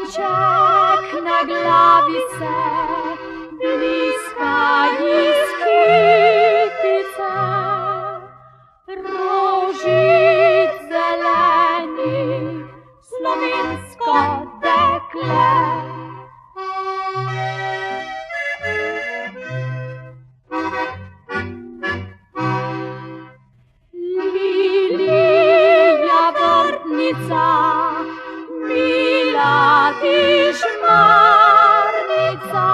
Venček na glavi se bliska iz kitice, rožic zelenih, slovensko dekle. Lilija vrtnica, mila ti žmarnica,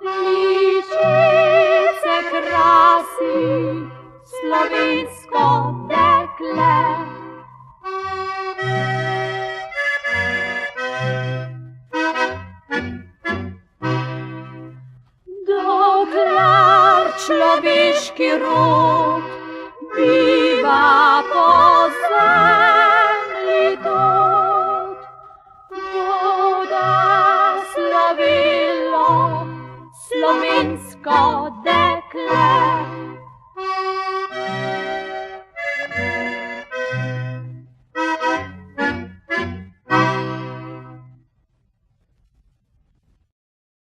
ličice krasi, slovensko dekle. Dokler človeški rod biva po zemlji tod, bodo slavilo slovensko